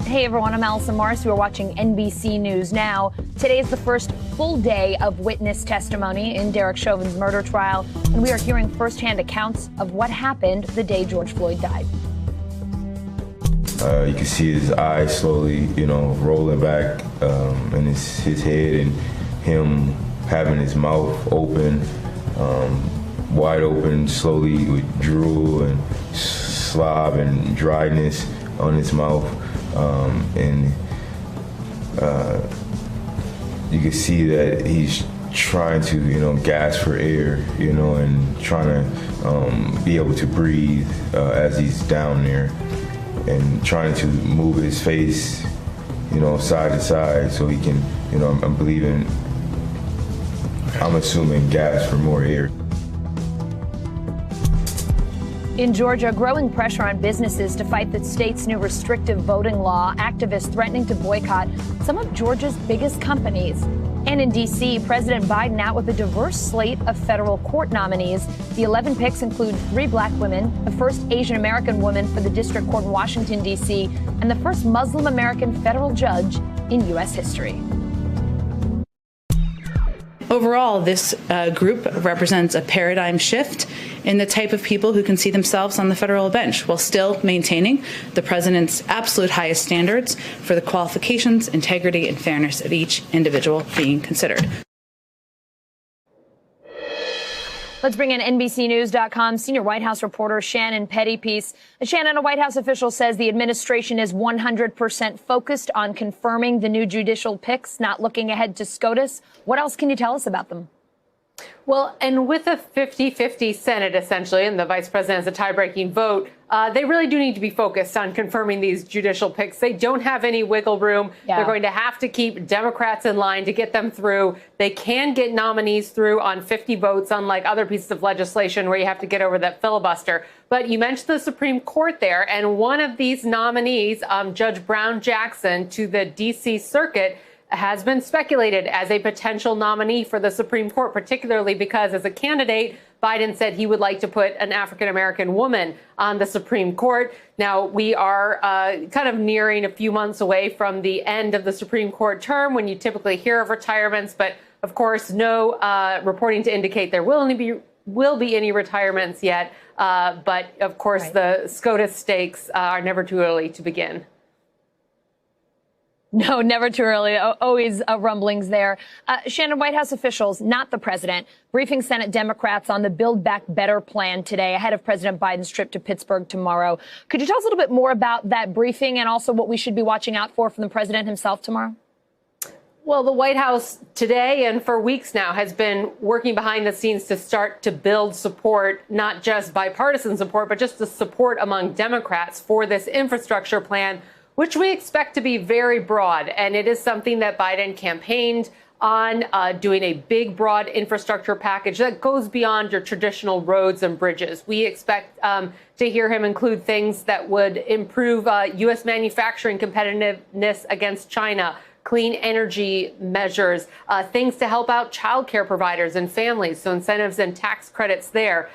Hey everyone, I'm Allison Morris. You are watching NBC News Now. Today is the first full day of witness testimony in Derek Chauvin's murder trial, and we are hearing firsthand accounts of what happened the day George Floyd died. You can see his eyes slowly, rolling back in his head, and him having his mouth open, wide open, slowly with drool and slob and dryness on his mouth. And you can see that he's trying to, gasp for air, and trying to be able to breathe as he's down there, and trying to move his face, side to side so he can, I'm assuming gasp for more air. In Georgia, growing pressure on businesses to fight the state's new restrictive voting law, activists threatening to boycott some of Georgia's biggest companies. And in D.C., President Biden out with a diverse slate of federal court nominees. The 11 picks include 3 black women, the first Asian American woman for the district court in Washington, D.C., and the first Muslim American federal judge in U.S. history. Overall, this group represents a paradigm shift in the type of people who can see themselves on the federal bench while still maintaining the president's absolute highest standards for the qualifications, integrity, and fairness of each individual being considered. Let's bring in NBCNews.com senior White House reporter Shannon Pettypiece. Shannon, a White House official says the administration is 100% focused on confirming the new judicial picks, not looking ahead to SCOTUS. What else can you tell us about them? Well, and with a 50-50 Senate, essentially, and the vice president has a tie-breaking vote, they really do need to be focused on confirming these judicial picks. They don't have any wiggle room. Yeah. They're going to have to keep Democrats in line to get them through. They can get nominees through on 50 votes, unlike other pieces of legislation where you have to get over that filibuster. But you mentioned the Supreme Court there, and one of these nominees, Judge Brown Jackson, to the D.C. Circuit, has been speculated as a potential nominee for the Supreme Court, particularly because as a candidate, Biden said he would like to put an African-American woman on the Supreme Court. Now, we are kind of nearing a few months away from the end of the Supreme Court term when you typically hear of retirements. But, of course, no reporting to indicate there will be any retirements yet. But, of course, right. The SCOTUS stakes are never too early to begin. No, never too early. Always rumblings there. Shannon, White House officials, not the president, briefing Senate Democrats on the Build Back Better plan today ahead of President Biden's trip to Pittsburgh tomorrow. Could you tell us a little bit more about that briefing and also what we should be watching out for from the president himself tomorrow? Well, the White House today and for weeks now has been working behind the scenes to start to build support, not just bipartisan support, but just the support among Democrats for this infrastructure plan, which we expect to be very broad. And it is something that Biden campaigned on, doing a big, broad infrastructure package that goes beyond your traditional roads and bridges. We expect to hear him include things that would improve U.S. manufacturing competitiveness against China, clean energy measures, things to help out childcare providers and families, so incentives and tax credits there.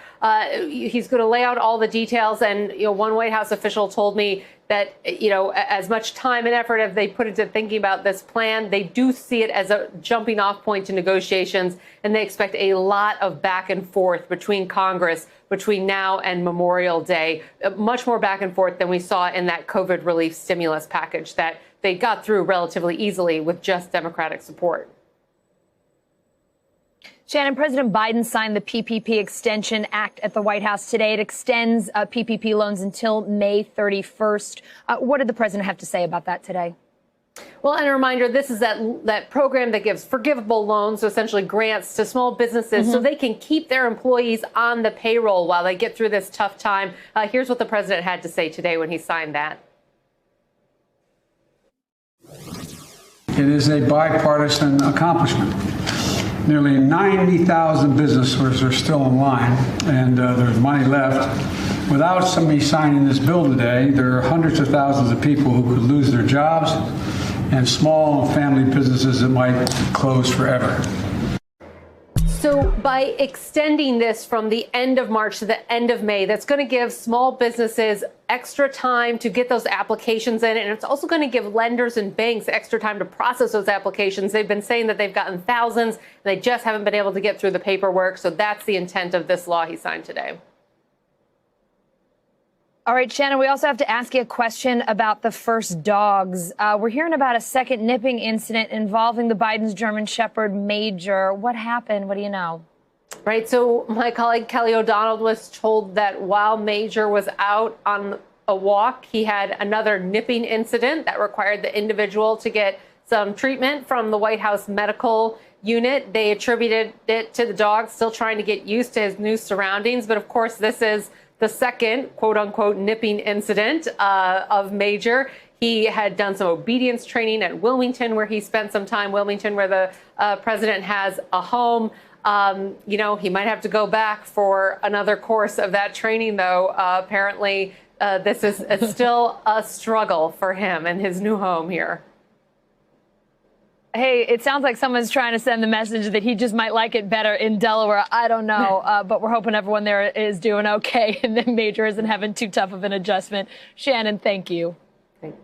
He's going to lay out all the details. And, one White House official told me that, as much time and effort as they put into thinking about this plan, they do see it as a jumping off point to negotiations. And they expect a lot of back and forth between Congress between now and Memorial Day, much more back and forth than we saw in that COVID relief stimulus package that they got through relatively easily with just Democratic support. Shannon, President Biden signed the PPP Extension Act at the White House today. It extends PPP loans until May 31st. What did the president have to say about that today? Well, and a reminder, this is that program that gives forgivable loans, so essentially grants to small businesses so they can keep their employees on the payroll while they get through this tough time. Here's what the president had to say today when he signed that. It is a bipartisan accomplishment. Nearly 90,000 businesses are still in line, and there's money left. Without somebody signing this bill today, there are hundreds of thousands of people who could lose their jobs and small family businesses that might close forever. So by extending this from the end of March to the end of May, that's going to give small businesses extra time to get those applications in. And it's also going to give lenders and banks extra time to process those applications. They've been saying that they've gotten thousands, and they just haven't been able to get through the paperwork. So that's the intent of this law he signed today. All right, Shannon, we also have to ask you a question about the first dogs. We're hearing about a second nipping incident involving the Biden's German Shepherd, Major. What happened? What do you know? Right. So my colleague Kelly O'Donnell was told that while Major was out on a walk, he had another nipping incident that required the individual to get some treatment from the White House medical unit. They attributed it to the dog still trying to get used to his new surroundings. But of course, this is the second, quote unquote, nipping incident of Major. He had done some obedience training at Wilmington, where he spent some time, Wilmington, where the president has a home. You know, he might have to go back for another course of that training, though. Apparently, this is still a struggle for him and his new home here. Hey, it sounds like someone's trying to send the message that he just might like it better in Delaware. I don't know, but we're hoping everyone there is doing okay and that Major isn't having too tough of an adjustment. Shannon, thank you. Thank you.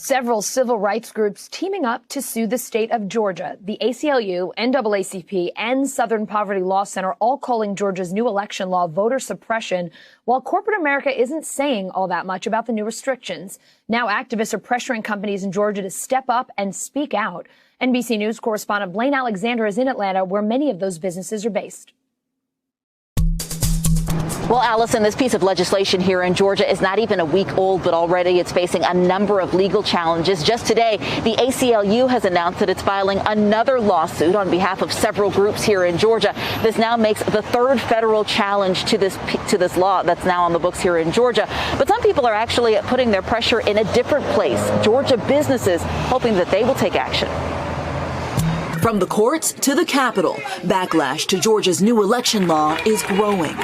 Several civil rights groups teaming up to sue the state of Georgia. The ACLU, NAACP, and Southern Poverty Law Center all calling Georgia's new election law voter suppression, while corporate America isn't saying all that much about the new restrictions. Now activists are pressuring companies in Georgia to step up and speak out. NBC News correspondent Blaine Alexander is in Atlanta, where many of those businesses are based. Well, Allison, this piece of legislation here in Georgia is not even a week old, but already it's facing a number of legal challenges. Just today, the ACLU has announced that it's filing another lawsuit on behalf of several groups here in Georgia. This now makes the third federal challenge to this law that's now on the books here in Georgia. But some people are actually putting their pressure in a different place. Georgia businesses hoping that they will take action. From the courts to the Capitol, backlash to Georgia's new election law is growing.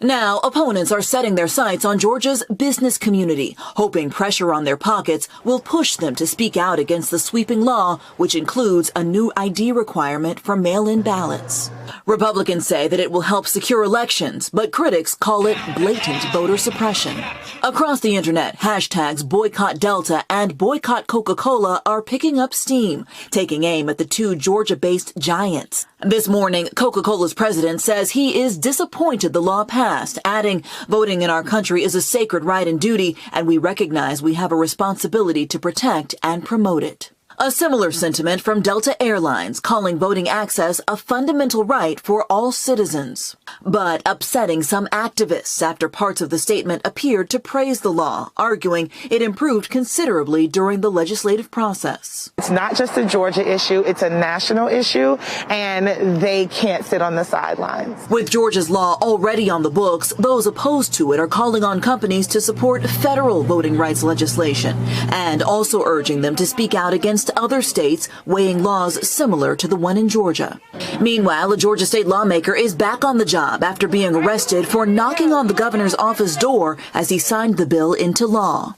Now, opponents are setting their sights on Georgia's business community, hoping pressure on their pockets will push them to speak out against the sweeping law, which includes a new ID requirement for mail-in ballots. Republicans say that it will help secure elections, but critics call it blatant voter suppression. Across the internet, hashtags boycott Delta and boycott Coca-Cola are picking up steam, taking aim at the two Georgia-based giants. This morning, Coca-Cola's president says he is disappointed the law passed, adding, voting in our country is a sacred right and duty, and we recognize we have a responsibility to protect and promote it. A similar sentiment from Delta Airlines, calling voting access a fundamental right for all citizens. But upsetting some activists after parts of the statement appeared to praise the law, arguing it improved considerably during the legislative process. It's not just a Georgia issue, it's a national issue, and they can't sit on the sidelines. With Georgia's law already on the books, those opposed to it are calling on companies to support federal voting rights legislation and also urging them to speak out against other states weighing laws similar to the one in Georgia. Meanwhile, a Georgia state lawmaker is back on the job after being arrested for knocking on the governor's office door as he signed the bill into law.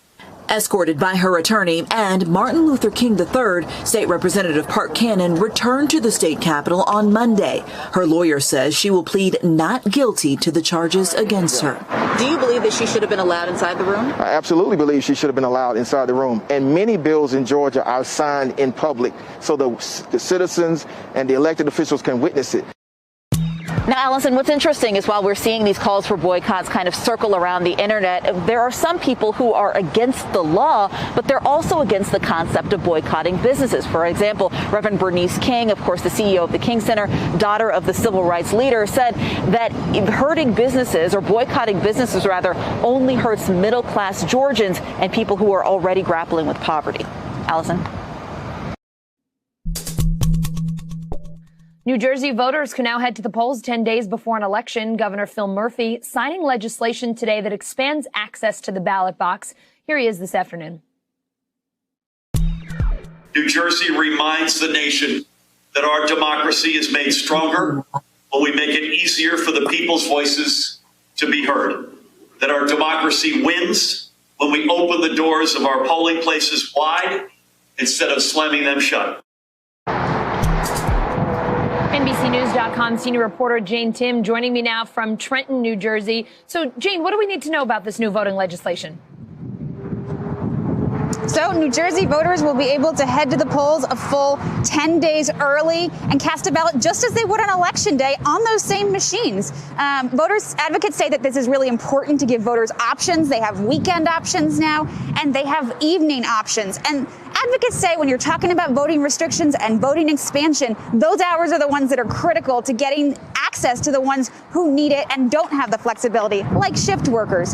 Escorted by her attorney and Martin Luther King III, State Representative Park Cannon returned to the state capitol on Monday. Her lawyer says she will plead not guilty to the charges against her. Do you believe that she should have been allowed inside the room? I absolutely believe she should have been allowed inside the room. And many bills in Georgia are signed in public so the citizens and the elected officials can witness it. Now, Allison, what's interesting is while we're seeing these calls for boycotts kind of circle around the internet, there are some people who are against the law, but they're also against the concept of boycotting businesses. For example, Reverend Bernice King, of course, the CEO of the King Center, daughter of the civil rights leader, said that hurting businesses, or boycotting businesses rather, only hurts middle-class Georgians and people who are already grappling with poverty. Allison? New Jersey voters can now head to the polls 10 days before an election. Governor Phil Murphy signing legislation today that expands access to the ballot box. Here he is this afternoon. New Jersey reminds the nation that our democracy is made stronger when we make it easier for the people's voices to be heard. That our democracy wins when we open the doors of our polling places wide instead of slamming them shut. NBCNews.com senior reporter Jane Tim joining me now from Trenton, New Jersey. So, Jane, what do we need to know about this new voting legislation? So New Jersey voters will be able to head to the polls a full 10 days early and cast a ballot just as they would on Election Day on those same machines. Voters, advocates say that this is really important to give voters options. They have weekend options now, and they have evening options. And advocates say when you're talking about voting restrictions and voting expansion, those hours are the ones that are critical to getting access to the ones who need it and don't have the flexibility, like shift workers.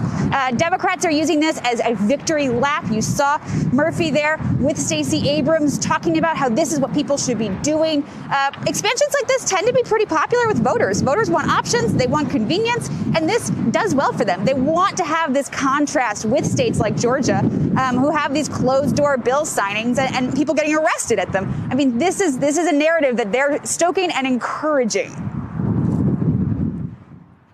Democrats are using this as a victory lap. You saw Murphy there with Stacey Abrams talking about how this is what people should be doing. Expansions like this tend to be pretty popular with voters. Voters want options, they want convenience, and this does well for them. They want to have this contrast with states like Georgia, who have these closed-door bill signings and people getting arrested at them. I mean, this is a narrative that they're stoking and encouraging.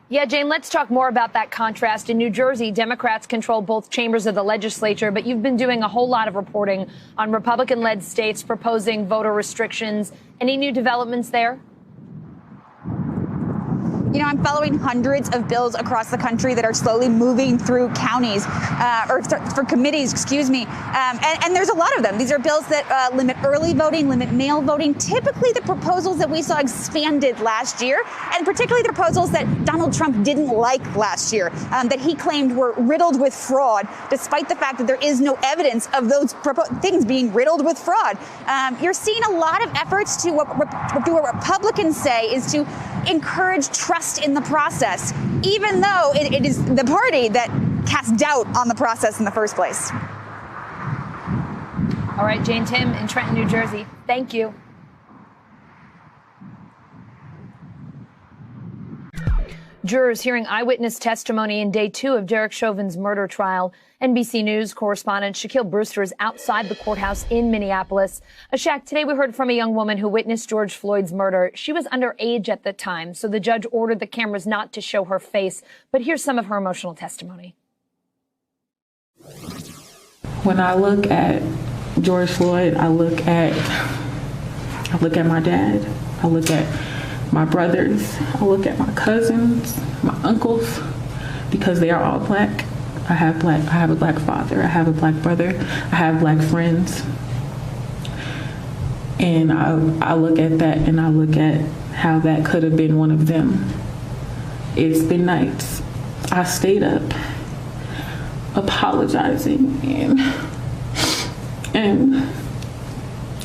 Yeah, Jane, let's talk more about that contrast. In New Jersey, Democrats control both chambers of the legislature, but you've been doing a whole lot of reporting on Republican-led states proposing voter restrictions. Any new developments there? You know, I'm following hundreds of bills across the country that are slowly moving through counties or for committees, excuse me. And there's a lot of them. These are bills that limit early voting, limit mail voting, typically the proposals that we saw expanded last year, and particularly the proposals that Donald Trump didn't like last year, that he claimed were riddled with fraud, despite the fact that there is no evidence of those things being riddled with fraud. You're seeing a lot of efforts to what Republicans say is to encourage trust in the process, even though it is the party that cast doubt on the process in the first place. All right, Jane Tim in Trenton, New Jersey. Thank you. Jurors hearing eyewitness testimony in day 2 of Derek Chauvin's murder trial. NBC News correspondent Shaquille Brewster is outside the courthouse in Minneapolis. Shaq, today we heard from a young woman who witnessed George Floyd's murder. She was underage at the time, so the judge ordered the cameras not to show her face. But here's some of her emotional testimony. When I look at George Floyd, I look at my dad, I look at my brothers, I look at my cousins, my uncles, because they are all black. I have a black father, I have a black brother, I have black friends. And I look at that and I look at how that could have been one of them. It's been nights. I stayed up apologizing and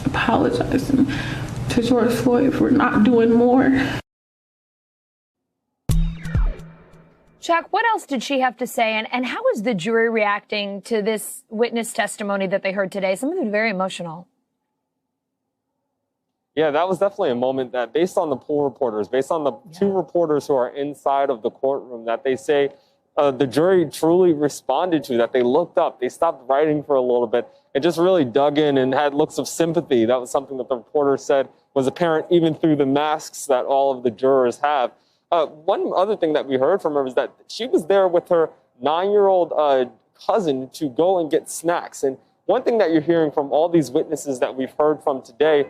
apologizing to George Floyd for not doing more. Shaq, what else did she have to say? And how is the jury reacting to this witness testimony that they heard today? Some of it very emotional. Yeah, that was definitely a moment that, based on the poll reporters, based on the 2 reporters who are inside of the courtroom, that they say the jury truly responded to, that they looked up, they stopped writing for a little bit, and just really dug in and had looks of sympathy. That was something that the reporter said was apparent even through the masks that all of the jurors have. One other thing that we heard from her was that she was there with her 9-year-old cousin to go and get snacks. And one thing that you're hearing from all these witnesses that we've heard from today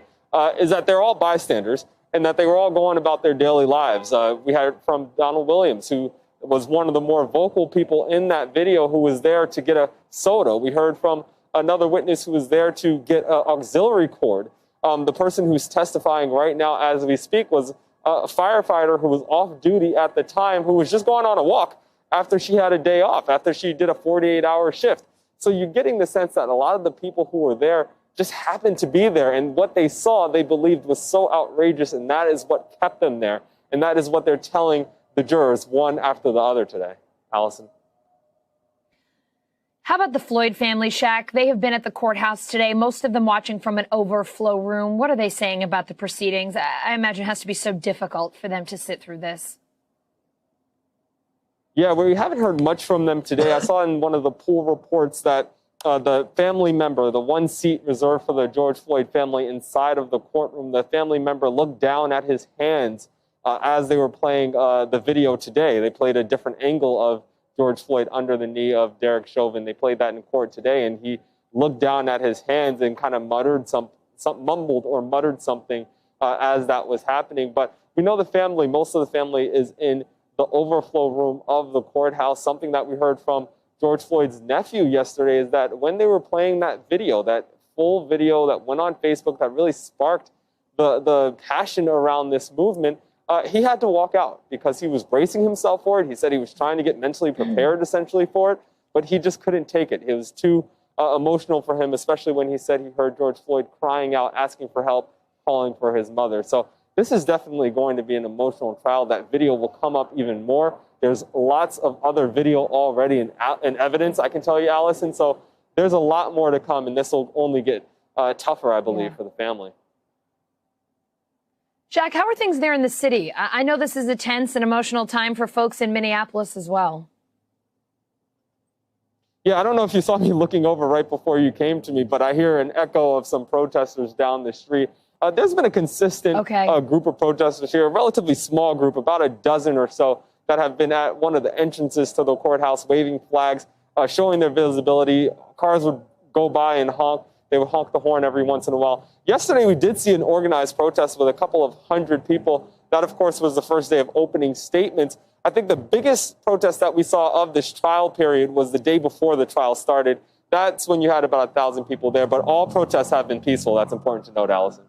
is that they're all bystanders and that they were all going about their daily lives. We heard from Donald Williams, who was one of the more vocal people in that video, who was there to get a soda. We heard from another witness who was there to get an auxiliary cord. The person who's testifying right now as we speak was a firefighter who was off duty at the time, who was just going on a walk after she had a day off, after she did a 48-hour shift. So you're getting the sense that a lot of the people who were there just happened to be there, and what they saw they believed was so outrageous, and that is what kept them there. And that is what they're telling the jurors one after the other today. Allison. How about the Floyd family, Shaq? They have been at the courthouse today, most of them watching from an overflow room. What are they saying about the proceedings? I imagine it has to be so difficult for them to sit through this. Yeah, we haven't heard much from them today. I saw in one of the poll reports that the family member, the one seat reserved for the George Floyd family inside of the courtroom, the family member looked down at his hands as they were playing the video today. They played a different angle of George Floyd under the knee of Derek Chauvin. They played that in court today, and he looked down at his hands and kind of muttered mumbled or muttered something as that was happening. But We know the family, most of the family is in the overflow room of the courthouse. Something that we heard from George Floyd's nephew yesterday is that when they were playing that video, that full video that went on Facebook that really sparked the passion around this movement, he had to walk out because he was bracing himself for it. He said he was trying to get mentally prepared essentially for it, but he just couldn't take it. It was too emotional for him, especially when he said he heard George Floyd crying out, asking for help, calling for his mother. So this is definitely going to be an emotional trial. That video will come up even more. There's lots of other video already in evidence, I can tell you, Allison. So there's a lot more to come, and this will only get tougher, I believe, for the family. Jack, how are things there in the city? I know this is a tense and emotional time for folks in Minneapolis as well. Yeah, I don't know if you saw me looking over right before you came to me, but I hear an echo of some protesters down the street. There's been a consistent group of protesters here, a relatively small group, about a dozen or so, that have been at one of the entrances to the courthouse waving flags, showing their visibility. Cars would go by and honk. They would honk the horn every once in a while. Yesterday, we did see an organized protest with a couple of hundred people. That, of course, was the first day of opening statements. I think the biggest protest that we saw of this trial period was the day before the trial started. That's when you had about 1,000 people there. But all protests have been peaceful. That's important to note, Allison.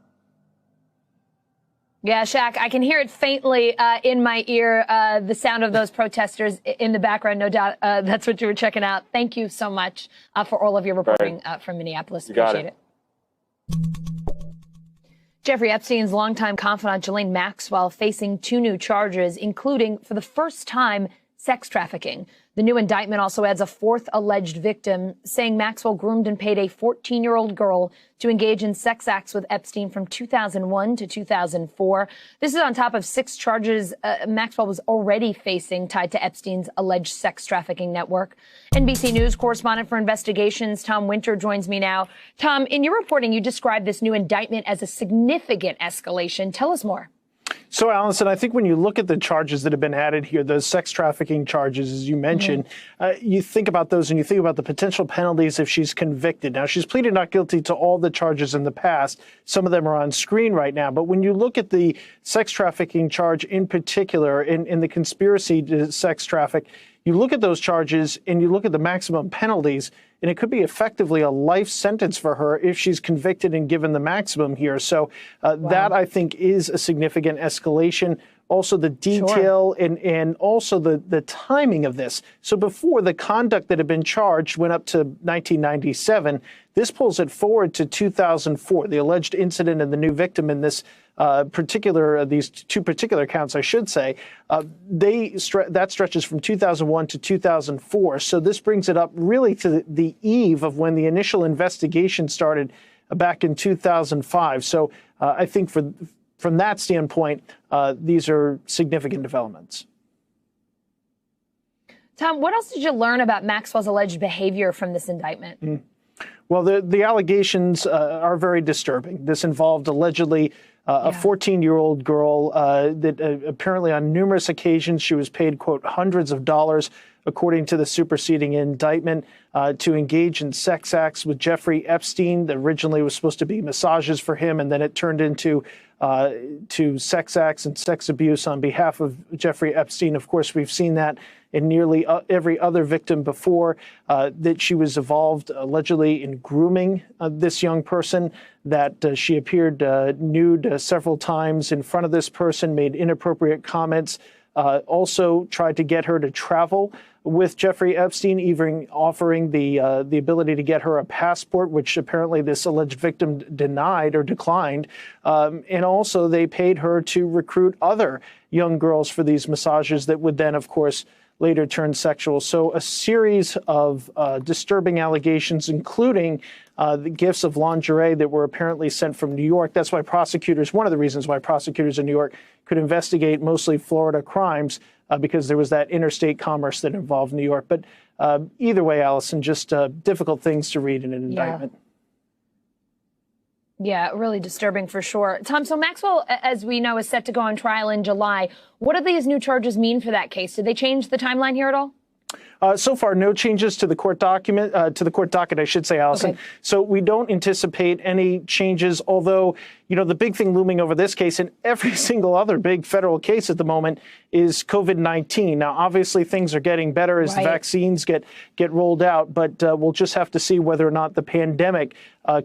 Yeah, Shaq, I can hear it faintly in my ear, the sound of those protesters in the background. No doubt that's what you were checking out. Thank you so much for all of your reporting from Minneapolis. Appreciate it. Jeffrey Epstein's longtime confidant, Ghislaine Maxwell, facing 2 new charges, including, for the first time, sex trafficking. The new indictment also adds a 4th alleged victim, saying Maxwell groomed and paid a 14-year-old girl to engage in sex acts with Epstein from 2001 to 2004. This is on top of 6 charges Maxwell was already facing tied to Epstein's alleged sex trafficking network. NBC News correspondent for investigations, Tom Winter, joins me now. Tom, in your reporting, you described this new indictment as a significant escalation. Tell us more. So, Allison, I think when you look at the charges that have been added here, those sex trafficking charges, as you mentioned, you think about those and you think about the potential penalties if she's convicted. Now, she's pleaded not guilty to all the charges in the past. Some of them are on screen right now. But when you look at the sex trafficking charge in particular, in the conspiracy to sex traffic, you look at those charges and you look at the maximum penalties, and it could be effectively a life sentence for her if she's convicted and given the maximum here. So that, I think, is a significant escalation. Also, the detail and also the timing of this. So before, the conduct that had been charged went up to 1997. This pulls it forward to 2004, the alleged incident and the new victim in this these 2 particular counts, I should say, that stretches from 2001 to 2004. So this brings it up really to the eve of when the initial investigation started back in 2005. So I think from that standpoint, these are significant developments. Tom, what else did you learn about Maxwell's alleged behavior from this indictment? Well, the allegations are very disturbing. This involved allegedly a 14-year-old girl that apparently on numerous occasions she was paid, quote, hundreds of dollars, according to the superseding indictment, to engage in sex acts with Jeffrey Epstein. That originally was supposed to be massages for him, and then it turned into to sex acts and sex abuse on behalf of Jeffrey Epstein. Of course, we've seen that in nearly every other victim before, that she was involved allegedly in grooming this young person, that she appeared nude several times in front of this person, made inappropriate comments, also tried to get her to travel with Jeffrey Epstein, even offering the ability to get her a passport, which apparently this alleged victim denied or declined. And also they paid her to recruit other young girls for these massages that would then, of course, later turned sexual. So a series of disturbing allegations, including the gifts of lingerie that were apparently sent from New York. That's why prosecutors, one of the reasons why prosecutors in New York could investigate mostly Florida crimes, because there was that interstate commerce that involved New York. But either way, Allison, just difficult things to read in an indictment. Yeah, really disturbing for sure. Tom, so Maxwell, as we know, is set to go on trial in July. What do these new charges mean for that case? Did they change the timeline here at all? So far, no changes to the court document, to the court docket, I should say, Allison. Okay. So we don't anticipate any changes, although, you know, the big thing looming over this case and every single other big federal case at the moment is COVID-19. Now, obviously, things are getting better as the vaccines get rolled out, but we'll just have to see whether or not the pandemic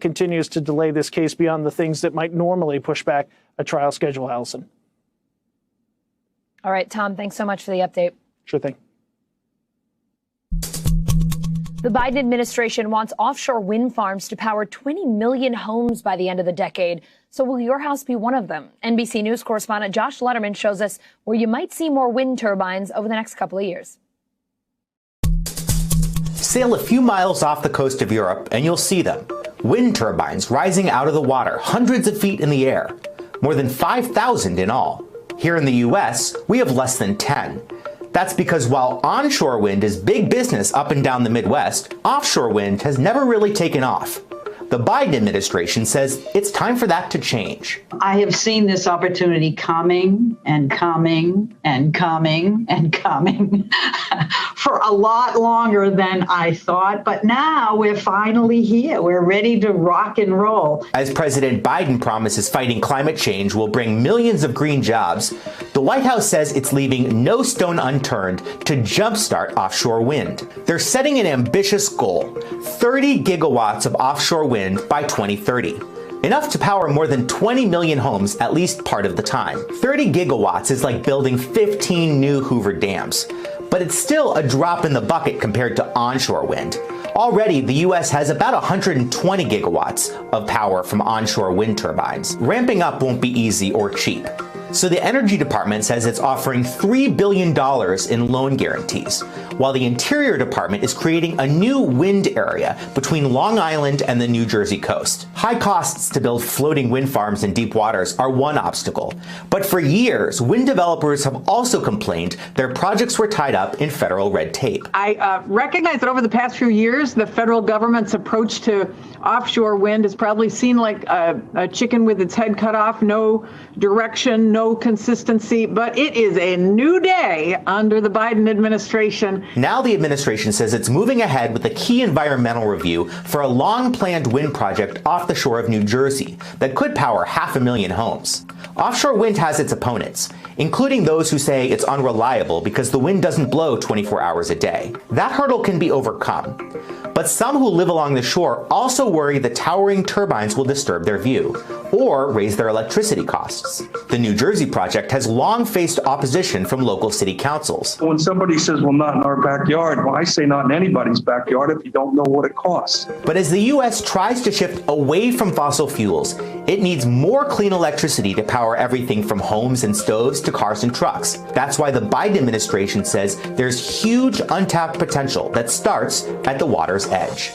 continues to delay this case beyond the things that might normally push back a trial schedule, Allison. All right, Tom, thanks so much for the update. Sure thing. The Biden administration wants offshore wind farms to power 20 million homes by the end of the decade. So will your house be one of them? NBC News correspondent Josh Letterman shows us where you might see more wind turbines over the next couple of years. Sail a few miles off the coast of Europe and you'll see them. Wind turbines rising out of the water, hundreds of feet in the air. More than 5,000 in all. Here in the U.S., we have less than 10. That's because while onshore wind is big business up and down the Midwest, offshore wind has never really taken off. The Biden administration says it's time for that to change. I have seen this opportunity coming and coming and coming and coming for a lot longer than I thought. But now we're finally here. We're ready to rock and roll. As President Biden promises fighting climate change will bring millions of green jobs, the White House says it's leaving no stone unturned to jumpstart offshore wind. They're setting an ambitious goal, 30 gigawatts of offshore wind by 2030. Enough to power more than 20 million homes at least part of the time. 30 gigawatts is like building 15 new Hoover dams. But it's still a drop in the bucket compared to onshore wind. Already, the U.S. has about 120 gigawatts of power from onshore wind turbines. Ramping up won't be easy or cheap. So the Energy Department says it's offering $3 billion in loan guarantees, while the Interior Department is creating a new wind area between Long Island and the New Jersey coast. High costs to build floating wind farms in deep waters are one obstacle. But for years, wind developers have also complained their projects were tied up in federal red tape. I recognize that over the past few years, the federal government's approach to offshore wind has probably seemed like a chicken with its head cut off, no direction, no consistency, but it is a new day under the Biden administration. Now the administration says it's moving ahead with a key environmental review for a long-planned wind project off the shore of New Jersey that could power 500,000 homes. Offshore wind has its opponents, including those who say it's unreliable because the wind doesn't blow 24 hours a day. That hurdle can be overcome. But some who live along the shore also worry the towering turbines will disturb their view or raise their electricity costs. The New Jersey project has long faced opposition from local city councils. When somebody says, well, not in our backyard, well, I say not in anybody's backyard if you don't know what it costs. But as the U.S. tries to shift away from fossil fuels, it needs more clean electricity to power everything from homes and stoves to cars and trucks. That's why the Biden administration says there's huge untapped potential that starts at the water's edge.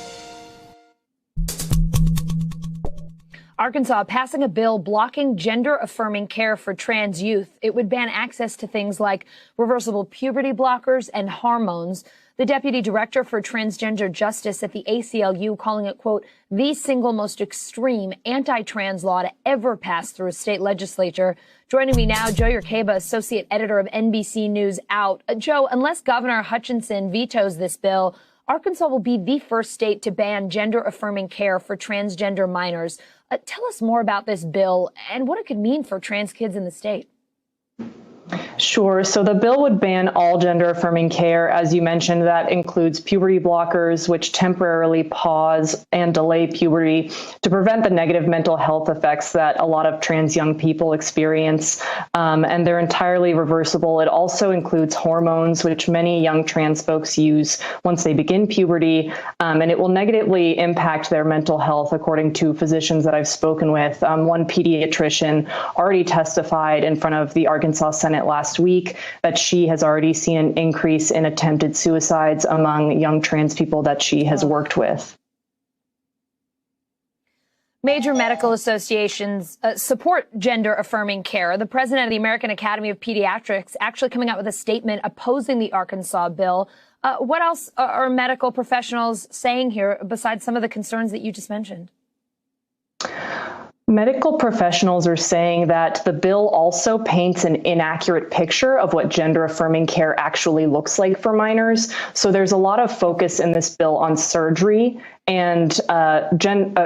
Arkansas passing a bill blocking gender-affirming care for trans youth. It would ban access to things like reversible puberty blockers and hormones. The deputy director for transgender justice at the ACLU calling it, quote, the single most extreme anti-trans law to ever pass through a state legislature. Joining me now, Joe Yerkeba, associate editor of NBC News Out. Joe, unless Governor Hutchinson vetoes this bill, Arkansas will be the first state to ban gender-affirming care for transgender minors. Tell us more about this bill and what it could mean for trans kids in the state. Sure. So the bill would ban all gender-affirming care. As you mentioned, that includes puberty blockers, which temporarily pause and delay puberty to prevent the negative mental health effects that a lot of trans young people experience. And they're entirely reversible. It also includes hormones, which many young trans folks use once they begin puberty. And it will negatively impact their mental health, according to physicians that I've spoken with. One pediatrician already testified in front of the Arkansas Senate last week that she has already seen an increase in attempted suicides among young trans people that she has worked with. Major medical associations support gender-affirming care. The president of the American Academy of Pediatrics actually coming out with a statement opposing the Arkansas bill. What else are medical professionals saying here besides some of the concerns that you just mentioned? Medical professionals are saying that the bill also paints an inaccurate picture of what gender-affirming care actually looks like for minors. So there's a lot of focus in this bill on surgery, and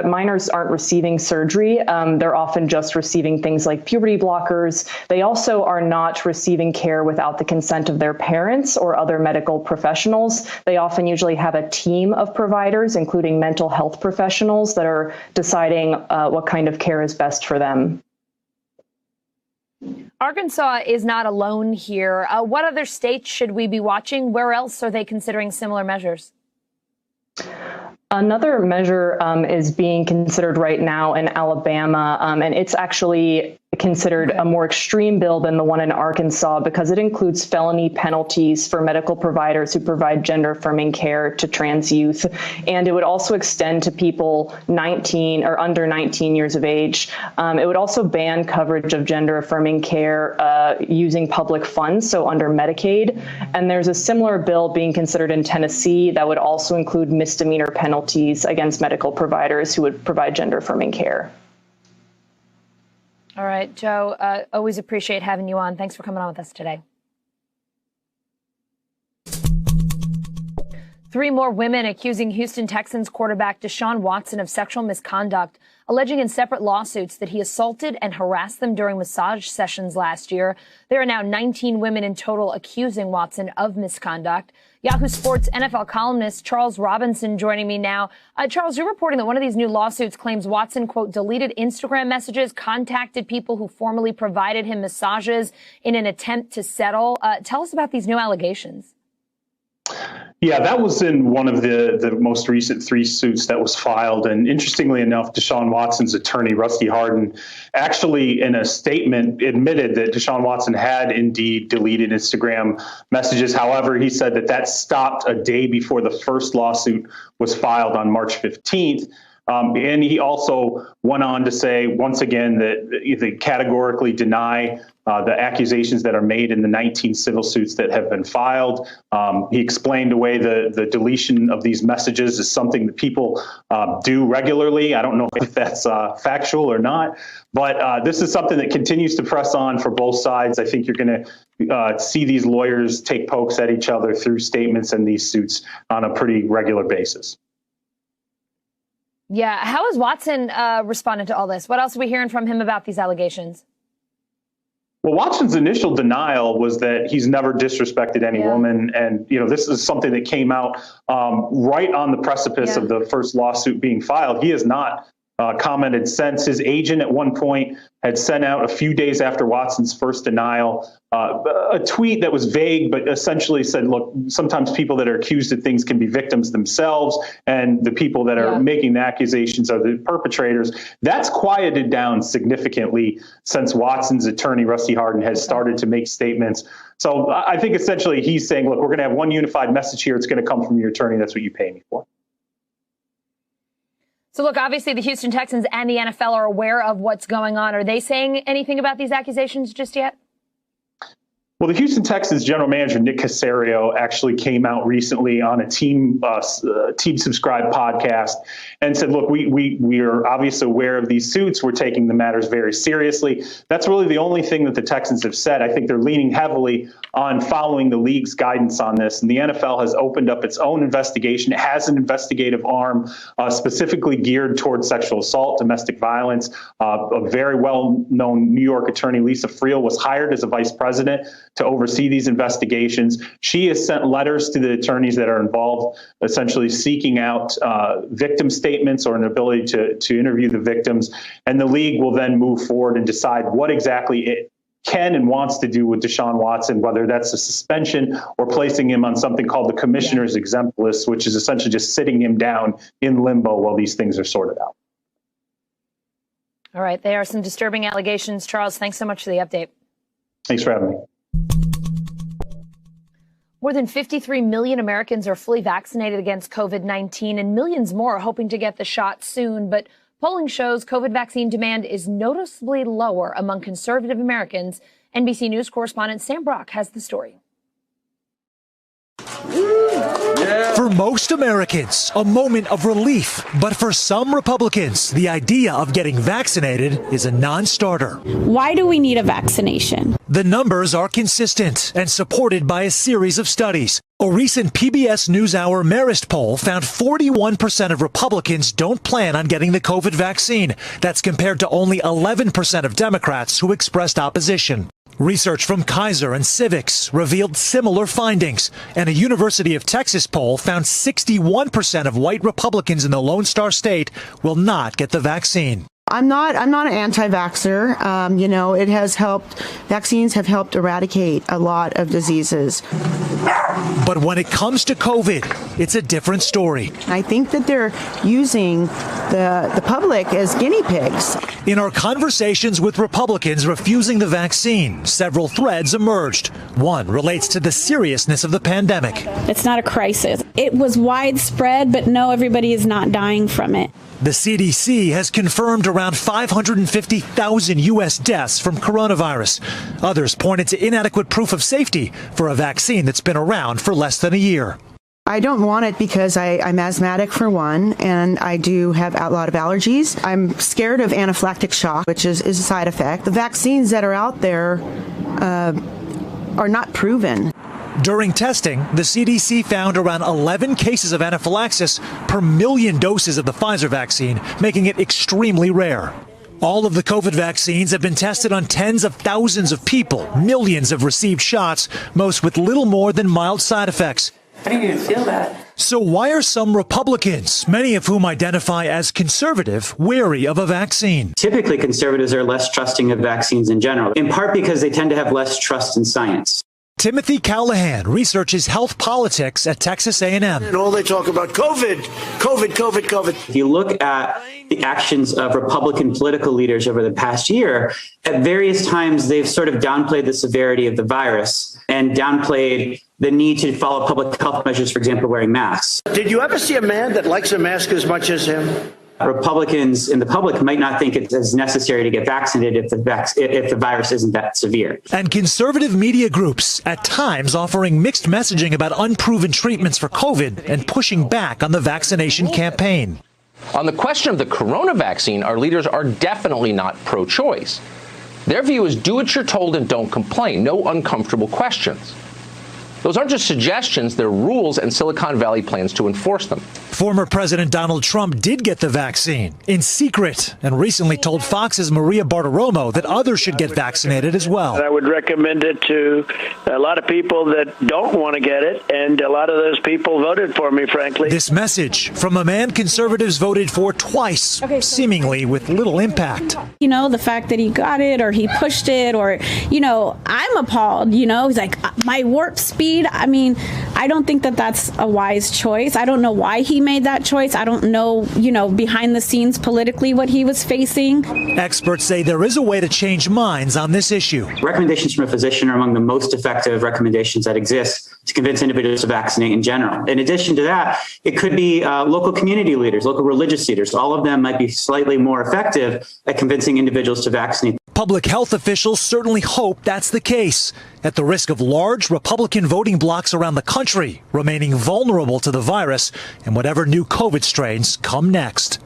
minors aren't receiving surgery. They're often just receiving things like puberty blockers. They also are not receiving care without the consent of their parents or other medical professionals. They often usually have a team of providers, including mental health professionals, that are deciding what kind of care is best for them. Arkansas is not alone here. What other states should we be watching? Where else are they considering similar measures? Another measure is being considered right now in Alabama, and it's actually considered a more extreme bill than the one in Arkansas because it includes felony penalties for medical providers who provide gender-affirming care to trans youth. And it would also extend to people 19 or under 19 years of age. It would also ban coverage of gender-affirming care using public funds, so under Medicaid. And there's a similar bill being considered in Tennessee that would also include misdemeanor penalties against medical providers who would provide gender-affirming care. All right, Joe, always appreciate having you on. Thanks for coming on with us today. 3 more women accusing Houston Texans quarterback Deshaun Watson of sexual misconduct, alleging in separate lawsuits that he assaulted and harassed them during massage sessions last year. There are now 19 women in total accusing Watson of misconduct. Yahoo Sports NFL columnist Charles Robinson joining me now. Charles, you're reporting that one of these new lawsuits claims Watson, quote, deleted Instagram messages, contacted people who formerly provided him massages in an attempt to settle. Tell us about these new allegations. Yeah, that was in one of the most recent 3 suits that was filed. And interestingly enough, Deshaun Watson's attorney, Rusty Hardin, actually in a statement admitted that Deshaun Watson had indeed deleted Instagram messages. However, he said that stopped a day before the first lawsuit was filed on March 15th. And he also went on to say, once again, that they categorically deny the accusations that are made in the 19 civil suits that have been filed. He explained away the deletion of these messages is something that people do regularly. I don't know if that's factual or not, but this is something that continues to press on for both sides. I think you're going to see these lawyers take pokes at each other through statements in these suits on a pretty regular basis. Yeah. How has Watson responded to all this? What else are we hearing from him about these allegations? Well, Watson's initial denial was that he's never disrespected any woman. And, this is something that came out right on the precipice of the first lawsuit being filed. He has not commented since. His agent at one point had sent out a few days after Watson's first denial a tweet that was vague, but essentially said, look, sometimes people that are accused of things can be victims themselves, and the people that are making the accusations are the perpetrators. That's quieted down significantly since Watson's attorney, Rusty Hardin, has started to make statements. So I think essentially he's saying, look, we're going to have one unified message here. It's going to come from your attorney. That's what you pay me for. So, look, obviously the Houston Texans and the NFL are aware of what's going on. Are they saying anything about these accusations just yet? Well, the Houston Texans general manager, Nick Caserio, actually came out recently on a team subscribed podcast and said, look, we are obviously aware of these suits. We're taking the matters very seriously. That's really the only thing that the Texans have said. I think they're leaning heavily on following the league's guidance on this. And the NFL has opened up its own investigation. It has an investigative arm specifically geared towards sexual assault, domestic violence. A very well-known New York attorney, Lisa Friel, was hired as a vice president to oversee these investigations. She has sent letters to the attorneys that are involved, essentially seeking out victim statements or an ability to interview the victims. And the league will then move forward and decide what exactly it can and wants to do with Deshaun Watson, whether that's a suspension or placing him on something called the commissioner's exempt list, which is essentially just sitting him down in limbo while these things are sorted out. All right. There are some disturbing allegations. Charles, thanks so much for the update. Thanks for having me. More than 53 million Americans are fully vaccinated against COVID-19, and millions more are hoping to get the shot soon. But polling shows COVID vaccine demand is noticeably lower among conservative Americans. NBC News correspondent Sam Brock has the story. For most Americans, a moment of relief. But for some Republicans, the idea of getting vaccinated is a non-starter. Why do we need a vaccination? The numbers are consistent and supported by a series of studies. A recent PBS NewsHour Marist poll found 41% of Republicans don't plan on getting the COVID vaccine. That's compared to only 11% of Democrats who expressed opposition. Research from Kaiser and Civics revealed similar findings, and a University of Texas poll found 61% of white Republicans in the Lone Star State will not get the vaccine. I'm not an anti-vaxxer. It has helped. Vaccines have helped eradicate a lot of diseases. But when it comes to COVID, it's a different story. I think that they're using the public as guinea pigs. In our conversations with Republicans refusing the vaccine, several threads emerged. One relates to the seriousness of the pandemic. It's not a crisis. It was widespread, but no, everybody is not dying from it. The CDC has confirmed around 550,000 U.S. deaths from coronavirus. Others pointed to inadequate proof of safety for a vaccine that's been around for less than a year. I don't want it because I'm asthmatic for one, and I do have a lot of allergies. I'm scared of anaphylactic shock, which is a side effect. The vaccines that are out there are not proven. During testing, the CDC found around 11 cases of anaphylaxis per million doses of the Pfizer vaccine, making it extremely rare. All of the COVID vaccines have been tested on tens of thousands of people. Millions have received shots, most with little more than mild side effects. I didn't even feel that. So why are some Republicans, many of whom identify as conservative, wary of a vaccine? Typically, conservatives are less trusting of vaccines in general, in part because they tend to have less trust in science. Timothy Callahan researches health politics at Texas A&M. And all they talk about, COVID. If you look at the actions of Republican political leaders over the past year, at various times they've sort of downplayed the severity of the virus and downplayed the need to follow public health measures, for example, wearing masks. Did you ever see a man that likes a mask as much as him? Republicans in the public might not think it's as necessary to get vaccinated if the virus isn't that severe. And conservative media groups at times offering mixed messaging about unproven treatments for COVID and pushing back on the vaccination campaign. On the question of the corona vaccine, our leaders are definitely not pro-choice. Their view is do what you're told and don't complain. No uncomfortable questions. Those aren't just suggestions, they're rules, and Silicon Valley plans to enforce them. Former President Donald Trump did get the vaccine in secret and recently told Fox's Maria Bartiromo that others should get vaccinated as well. I would recommend it to a lot of people that don't want to get it, and a lot of those people voted for me, frankly. This message from a man conservatives voted for twice, seemingly with little impact. The fact that he got it or he pushed it or, I'm appalled. He's like, my warp speed. I mean, I don't think that that's a wise choice. I don't know why he made that choice. I don't know, behind the scenes politically what he was facing. Experts say there is a way to change minds on this issue. Recommendations from a physician are among the most effective recommendations that exist to convince individuals to vaccinate in general. In addition to that, it could be local community leaders, local religious leaders. All of them might be slightly more effective at convincing individuals to vaccinate. Public health officials certainly hope that's the case, at the risk of large Republican voting blocs around the country remaining vulnerable to the virus and whatever new COVID strains come next.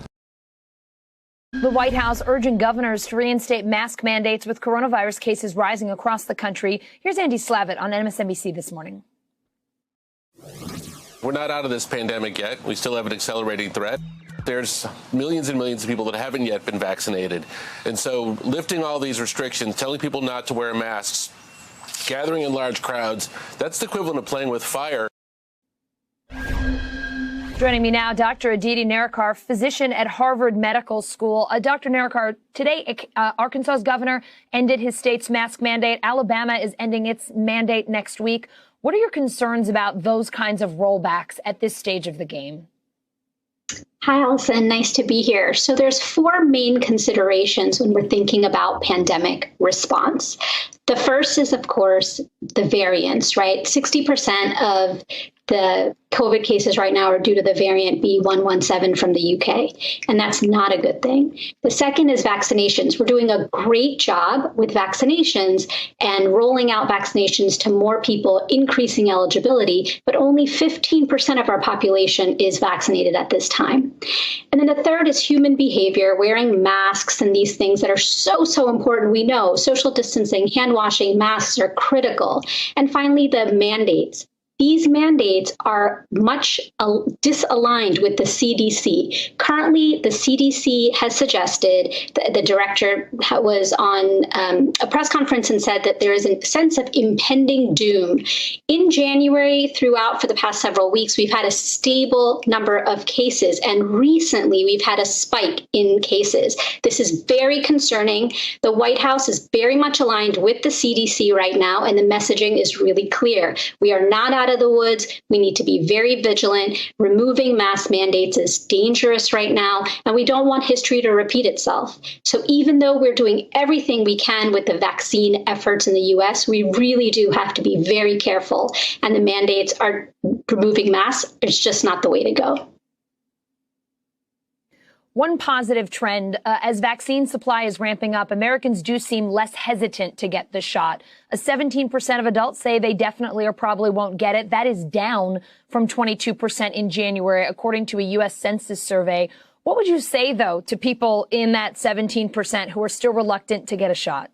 The White House urging governors to reinstate mask mandates with coronavirus cases rising across the country. Here's Andy Slavitt on MSNBC this morning. We're not out of this pandemic yet. We still have an accelerating threat. There's millions and millions of people that haven't yet been vaccinated. And so lifting all these restrictions, telling people not to wear masks, gathering in large crowds, that's the equivalent of playing with fire. Joining me now, Dr. Aditi Nerikar, physician at Harvard Medical School. Dr. Nerikar, today Arkansas's governor ended his state's mask mandate. Alabama is ending its mandate next week. What are your concerns about those kinds of rollbacks at this stage of the game? Hi, Allison. Nice to be here. So there's four main considerations when we're thinking about pandemic response. The first is, of course, the variants, right? 60% of the COVID cases right now are due to the variant B117 from the UK, and that's not a good thing. The second is vaccinations. We're doing a great job with vaccinations and rolling out vaccinations to more people, increasing eligibility, but only 15% of our population is vaccinated at this time. And then the third is human behavior, wearing masks and these things that are so important. We know social distancing, hand washing, masks are critical. And finally, the mandates. These mandates are much disaligned with the CDC. Currently, the CDC has suggested, the director was on a press conference and said that there is a sense of impending doom. In January, throughout for the past several weeks, we've had a stable number of cases, and recently we've had a spike in cases. This is very concerning. The White House is very much aligned with the CDC right now, and the messaging is really clear. We are not out of the woods. We need to be very vigilant. Removing mask mandates is dangerous right now, and we don't want history to repeat itself. So even though we're doing everything we can with the vaccine efforts in the US, we really do have to be very careful. And the mandates are removing masks. It's just not the way to go. One positive trend, as vaccine supply is ramping up, Americans do seem less hesitant to get the shot. 17% of adults say they definitely or probably won't get it. That is down from 22% in January, according to a U.S. Census survey. What would you say, though, to people in that 17% who are still reluctant to get a shot?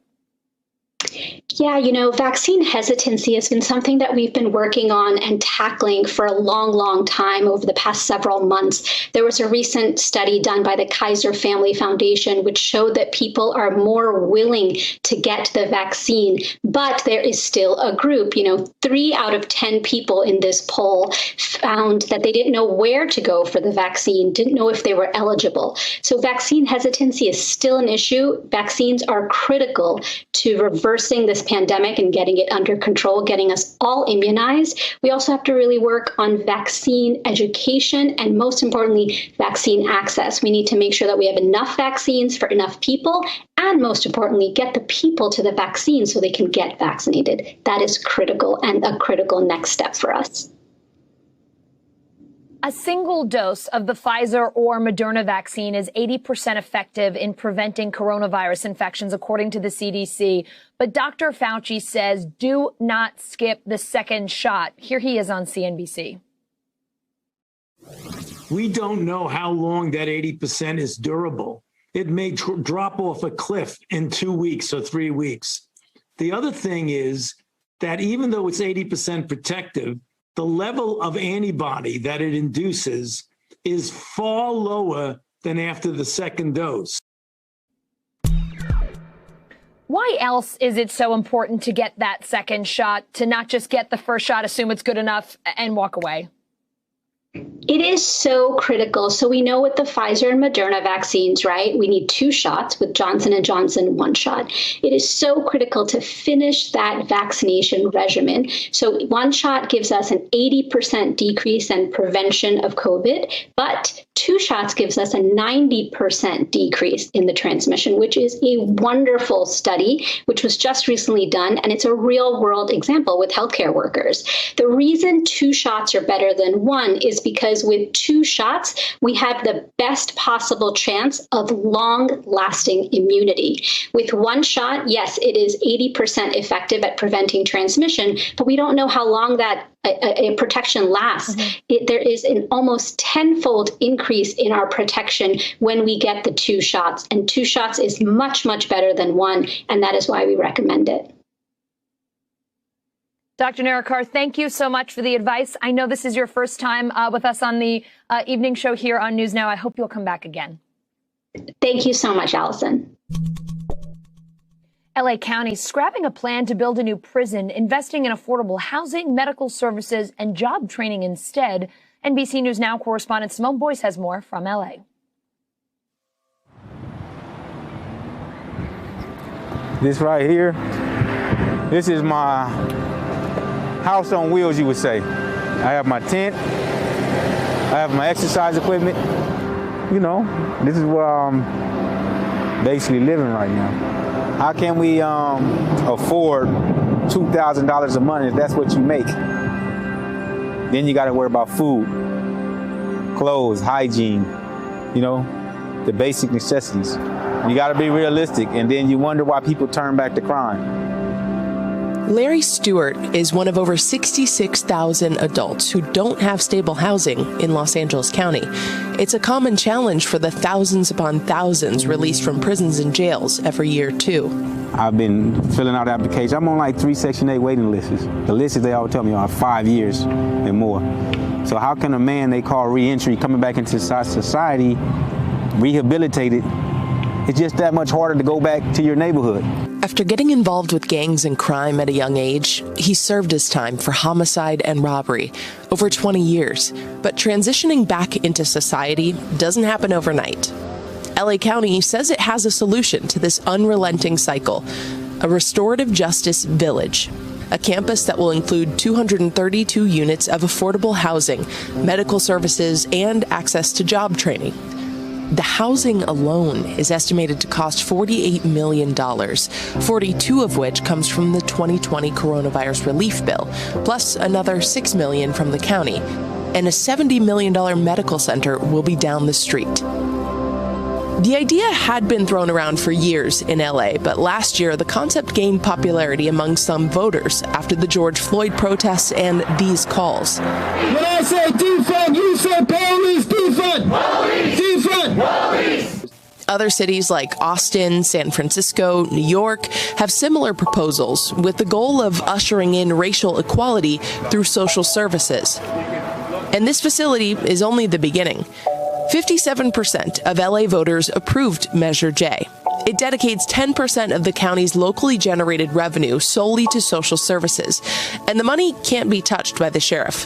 Yeah, vaccine hesitancy has been something that we've been working on and tackling for a long time over the past several months. There was a recent study done by the Kaiser Family Foundation, which showed that people are more willing to get the vaccine, but there is still a group. 3 out of 10 people in this poll found that they didn't know where to go for the vaccine, didn't know if they were eligible. So vaccine hesitancy is still an issue. Vaccines are critical to reversing this pandemic and getting it under control, getting us all immunized. We also have to really work on vaccine education and, most importantly, vaccine access. We need to make sure that we have enough vaccines for enough people and, most importantly, get the people to the vaccine so they can get vaccinated. That is critical and a critical next step for us. A single dose of the Pfizer or Moderna vaccine is 80% effective in preventing coronavirus infections, according to the CDC. But Dr. Fauci says do not skip the second shot. Here he is on CNBC. We don't know how long that 80% is durable. It may drop off a cliff in 2 weeks or 3 weeks. The other thing is that even though it's 80% protective, the level of antibody that it induces is far lower than after the second dose. Why else is it so important to get that second shot, to not just get the first shot, assume it's good enough, and walk away? It is so critical. So we know with the Pfizer and Moderna vaccines, right, we need 2 shots, with Johnson & Johnson 1 shot. It is so critical to finish that vaccination regimen. So 1 shot gives us an 80% decrease in prevention of COVID, but 2 shots gives us a 90% decrease in the transmission, which is a wonderful study, which was just recently done. And it's a real world example with healthcare workers. The reason 2 shots are better than 1 is because with 2 shots, we have the best possible chance of long-lasting immunity. With 1 shot, yes, it is 80% effective at preventing transmission, but we don't know how long that protection lasts. There is an almost 10-fold increase in our protection when we get the 2 shots, and 2 shots is much, much better than 1, and that is why we recommend it. Dr. Narakar, thank you so much for the advice. I know this is your first time with us on the evening show here on News Now. I hope you'll come back again. Thank you so much, Allison. LA County scrapping a plan to build a new prison, investing in affordable housing, medical services, and job training instead. NBC News Now correspondent Simone Boyce has more from LA. This right here, this is my house on wheels, you would say. I have my tent, I have my exercise equipment, you know, this is where I'm basically living right now. How can we afford $2,000 a month if that's what you make? Then you got to worry about food, clothes, hygiene, you know, the basic necessities. You got to be realistic, and then you wonder why people turn back to crime. Larry Stewart is one of over 66,000 adults who don't have stable housing in Los Angeles County. It's a common challenge for the thousands upon thousands released from prisons and jails every year, too. I've been filling out applications. I'm on like 3 Section 8 waiting lists. The lists, they always tell me, are 5 years and more. So how can a man they call reentry coming back into society, rehabilitated, it's just that much harder to go back to your neighborhood. After getting involved with gangs and crime at a young age, he served his time for homicide and robbery, over 20 years. But transitioning back into society doesn't happen overnight. LA County says it has a solution to this unrelenting cycle, a restorative justice village, a campus that will include 232 units of affordable housing, medical services, and access to job training. The housing alone is estimated to cost $48 million, 42 of which comes from the 2020 coronavirus relief bill, plus another $6 million from the county. And a $70 million medical center will be down the street. The idea had been thrown around for years in LA, but last year the concept gained popularity among some voters after the George Floyd protests and these calls. When I say defund, you say police, defund! Police! Defund! Police! Other cities like Austin, San Francisco, New York have similar proposals with the goal of ushering in racial equality through social services. And this facility is only the beginning. 57% of LA voters approved Measure J. It dedicates 10% of the county's locally generated revenue solely to social services, and the money can't be touched by the sheriff,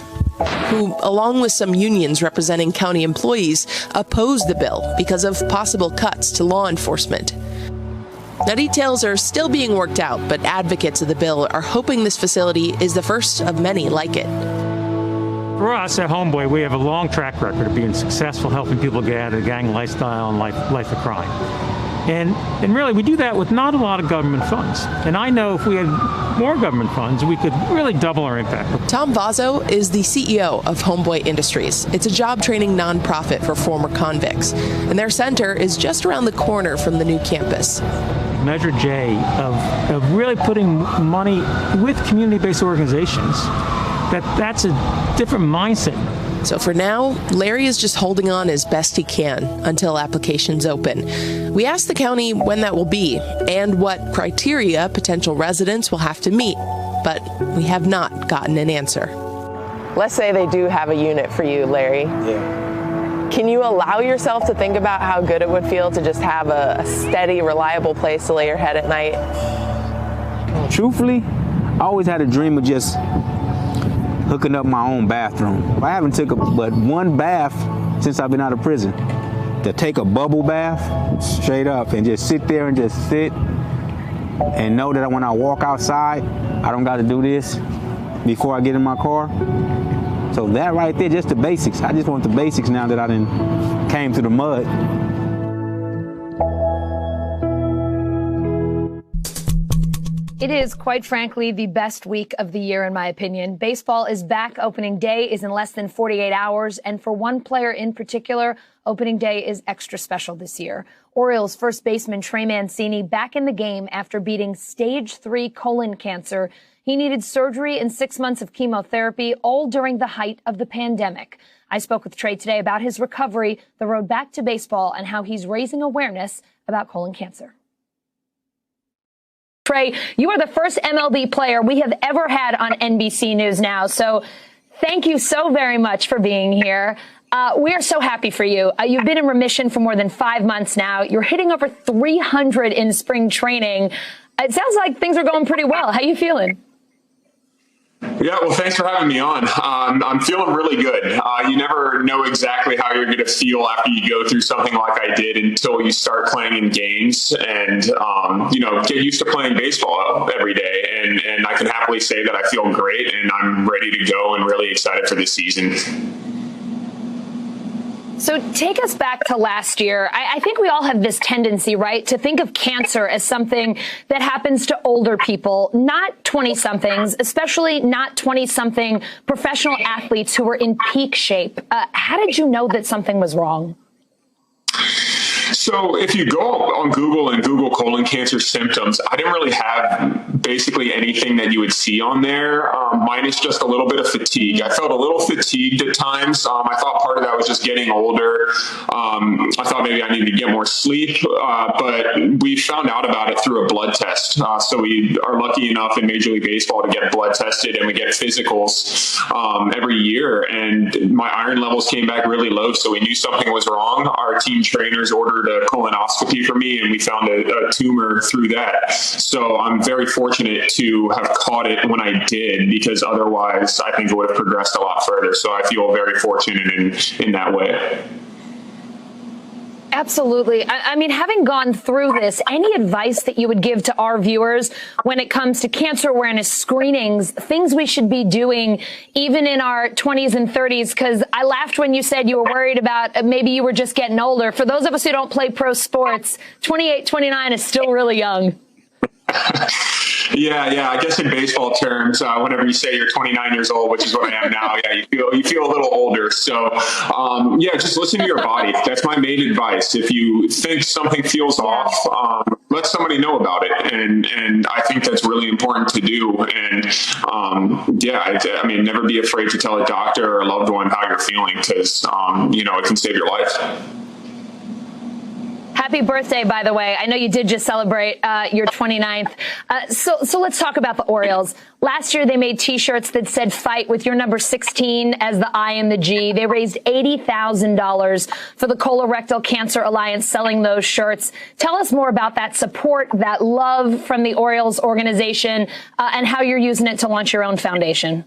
who, along with some unions representing county employees, oppose the bill because of possible cuts to law enforcement. Now, details are still being worked out, but advocates of the bill are hoping this facility is the first of many like it. For us at Homeboy, we have a long track record of being successful, helping people get out of the gang lifestyle and life of crime. And really, we do that with not a lot of government funds. And I know if we had more government funds, we could really double our impact. Tom Vazzo is the CEO of Homeboy Industries. It's a job training nonprofit for former convicts. And their center is just around the corner from the new campus. Measure J of really putting money with community-based organizations, that's a different mindset. So for now, Larry is just holding on as best he can until applications open. We asked the county when that will be and what criteria potential residents will have to meet, but we have not gotten an answer. Let's say they do have a unit for you, Larry. Yeah. Can you allow yourself to think about how good it would feel to just have a steady, reliable place to lay your head at night? Truthfully, I always had a dream of just hooking up my own bathroom. I haven't took but one bath since I've been out of prison. To take a bubble bath, straight up, and just sit there and just sit and know that when I walk outside, I don't got to do this before I get in my car. So that right there, just the basics. I just want the basics now that I done came through the mud. It is, quite frankly, the best week of the year, in my opinion. Baseball is back. Opening day is in less than 48 hours. And for one player in particular, opening day is extra special this year. Orioles first baseman Trey Mancini back in the game after beating stage 3 colon cancer. He needed surgery and 6 months of chemotherapy, all during the height of the pandemic. I spoke with Trey today about his recovery, the road back to baseball, and how he's raising awareness about colon cancer. Trey, you are the first MLB player we have ever had on NBC News Now. So thank you so very much for being here. We are so happy for you. You've been in remission for more than 5 months now. You're hitting over 300 in spring training. It sounds like things are going pretty well. How are you feeling? Yeah, well, thanks for having me on. I'm feeling really good. You never know exactly how you're going to feel after you go through something like I did until you start playing in games and, get used to playing baseball every day. And I can happily say that I feel great and I'm ready to go and really excited for this season. So take us back to last year. I think we all have this tendency, right, to think of cancer as something that happens to older people, not 20-somethings, especially not 20-something professional athletes who were in peak shape. How did you know that something was wrong? So if you go on Google and Google colon cancer symptoms, I didn't really have basically anything that you would see on there, minus just a little bit of fatigue. I felt a little fatigued at times. I thought part of that was just getting older. I thought maybe I needed to get more sleep, but we found out about it through a blood test. So we are lucky enough in Major League Baseball to get blood tested, and we get physicals every year. And my iron levels came back really low, so we knew something was wrong. Our team trainers ordered a colonoscopy for me, and we found a tumor through that. So I'm very fortunate to have caught it when I did, because otherwise I think it would have progressed a lot further. So I feel very fortunate in that way. Absolutely. I mean, having gone through this, any advice that you would give to our viewers when it comes to cancer awareness screenings, things we should be doing even in our 20s and 30s? Because I laughed when you said you were worried about maybe you were just getting older. For those of us who don't play pro sports, 28, 29 is still really young. Yeah. I guess in baseball terms, whenever you say you're 29 years old, which is what I am now, you feel a little older. So, just listen to your body. That's my main advice. If you think something feels off, let somebody know about it. And I think that's really important to do. And I mean, never be afraid to tell a doctor or a loved one how you're feeling, because it can save your life. Happy birthday, by the way. I know you did just celebrate your 29th. So let's talk about the Orioles. Last year, they made T-shirts that said fight with your number 16 as the I and the G. They raised $80,000 for the Colorectal Cancer Alliance selling those shirts. Tell us more about that support, that love from the Orioles organization, and how you're using it to launch your own foundation.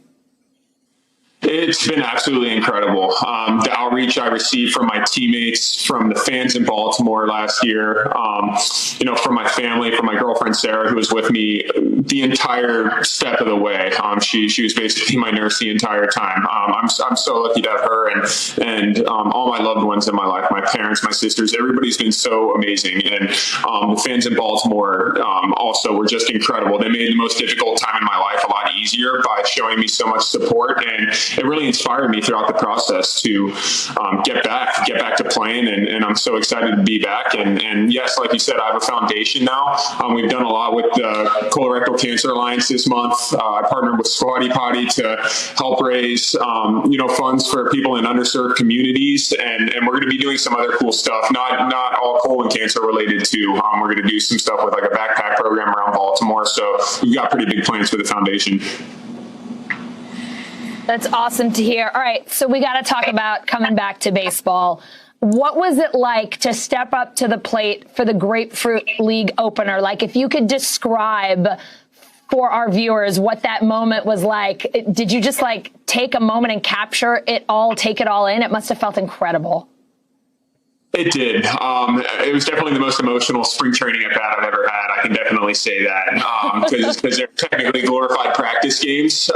It's been absolutely incredible. The outreach I received from my teammates, from the fans in Baltimore last year, from my family, from my girlfriend, Sarah, who was with me the entire step of the way. She was basically my nurse the entire time. I'm so lucky to have her and all my loved ones in my life, my parents, my sisters, everybody's been so amazing. And the fans in Baltimore also were just incredible. They made the most difficult time in my life a lot easier by showing me so much support, and it really inspired me throughout the process to get back to playing, and I'm so excited to be back. And yes, like you said, I have a foundation now. We've done a lot with the Colorectal Cancer Alliance this month. I partnered with Squatty Potty to help raise funds for people in underserved communities, and we're going to be doing some other cool stuff, not all colon cancer related too. We're going to do some stuff with like a backpack program around Baltimore, so we've got pretty big plans for the foundation. That's awesome to hear. All right, so we got to talk about coming back to baseball. What was it like to step up to the plate for the Grapefruit League opener? Like, if you could describe for our viewers what that moment was like, did you just take a moment and capture it all, take it all in? It must have felt incredible. It did. It was definitely the most emotional spring training at bat I've ever had. I can definitely say that, because they're technically glorified practice games.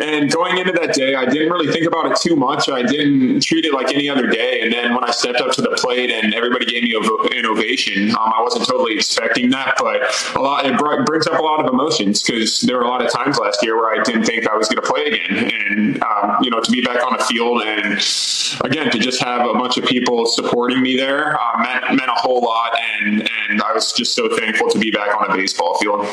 And going into that day, I didn't really think about it too much. I didn't treat it like any other day. And then when I stepped up to the plate and everybody gave me an ovation, I wasn't totally expecting that, but it brings up a lot of emotions, because there were a lot of times last year where I didn't think I was going to play again. And, to be back on the field and, again, to just have a bunch of people supporting me there meant a whole lot, and I was just so thankful to be back on a baseball field.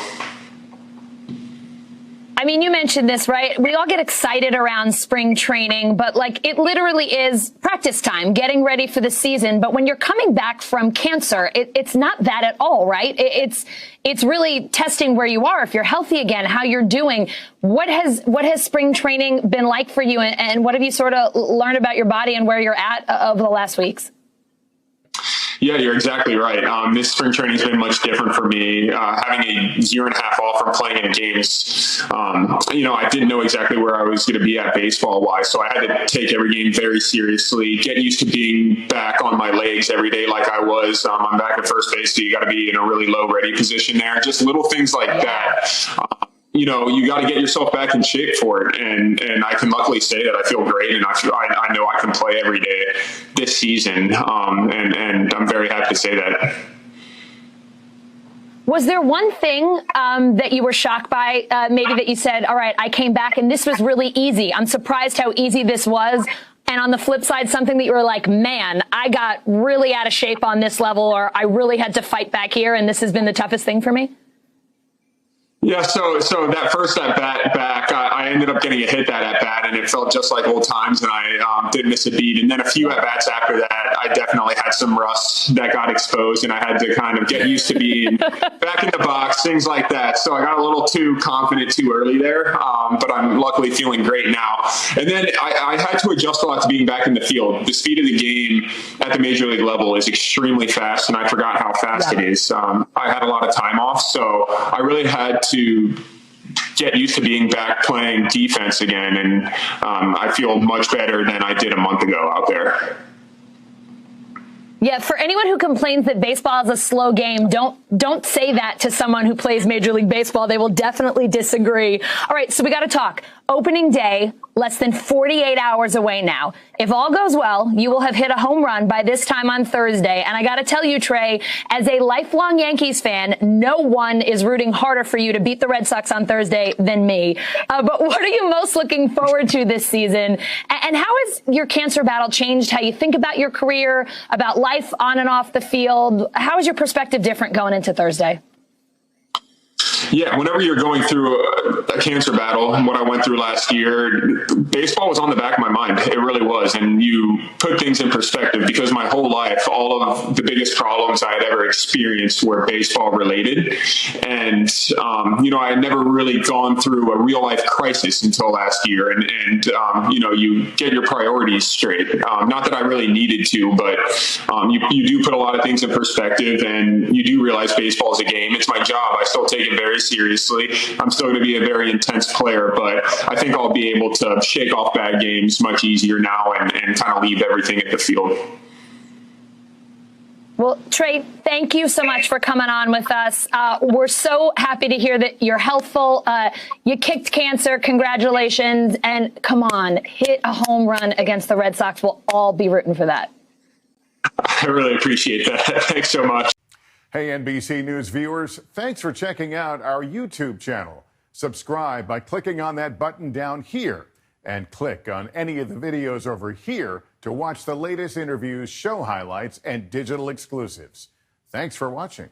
I mean, you mentioned this, right? We all get excited around spring training, but it literally is practice time, getting ready for the season. But when you're coming back from cancer, it's not that at all, right? It's really testing where you are, if you're healthy again, how you're doing. What has spring training been like for you, and what have you sort of learned about your body and where you're at over the last weeks? Yeah, you're exactly right. This spring training has been much different for me. Having a year and a half off from playing in games, I didn't know exactly where I was going to be at baseball-wise, so I had to take every game very seriously, get used to being back on my legs every day like I was. I'm back at first base, so you got to be in a really low ready position there. Just little things like that. you got to get yourself back in shape for it. And I can luckily say that I feel great, and I know I can play every day this season. And I'm very happy to say that. Was there one thing that you were shocked by, maybe that you said, all right, I came back and this was really easy. I'm surprised how easy this was. And on the flip side, something that you were like, man, I got really out of shape on this level, or I really had to fight back here, and this has been the toughest thing for me? Yeah, so that first at bat back, I ended up getting a hit that at bat, and it felt just like old times, and I did miss a beat. And then a few at bats after that, I definitely had some rust that got exposed, and I had to kind of get used to being back in the box, things like that. So I got a little too confident too early there, but I'm luckily feeling great now. And then I had to adjust a lot to being back in the field. The speed of the game at the major league level is extremely fast, and I forgot how fast it is. I had a lot of time off, so I really had to get used to being back playing defense again, and I feel much better than I did a month ago out there. Yeah, for anyone who complains that baseball is a slow game, don't say that to someone who plays Major League Baseball. They will definitely disagree. All right, so we got to talk. Opening day, less than 48 hours away now. If all goes well, you will have hit a home run by this time on Thursday. And I got to tell you, Trey, as a lifelong Yankees fan, no one is rooting harder for you to beat the Red Sox on Thursday than me. But what are you most looking forward to this season? And how has your cancer battle changed how you think about your career, about life on and off the field? How is your perspective different going into Thursday? Yeah, whenever you're going through a cancer battle, and what I went through last year, baseball was on the back of my mind. It really was. And you put things in perspective, because my whole life, all of the biggest problems I had ever experienced were baseball related. And, I had never really gone through a real life crisis until last year. And you get your priorities straight. Not that I really needed to, but you do put a lot of things in perspective, and you do realize baseball is a game. It's my job. I still take it very seriously. I'm still going to be a very intense player, but I think I'll be able to shake off bad games much easier now and kind of leave everything at the field. Well, Trey, thank you so much for coming on with us. We're so happy to hear that you're healthful. You kicked cancer. Congratulations. And come on, hit a home run against the Red Sox. We'll all be rooting for that. I really appreciate that. Thanks so much. Hey, NBC News viewers, thanks for checking out our YouTube channel. Subscribe by clicking on that button down here, and click on any of the videos over here to watch the latest interviews, show highlights, and digital exclusives. Thanks for watching.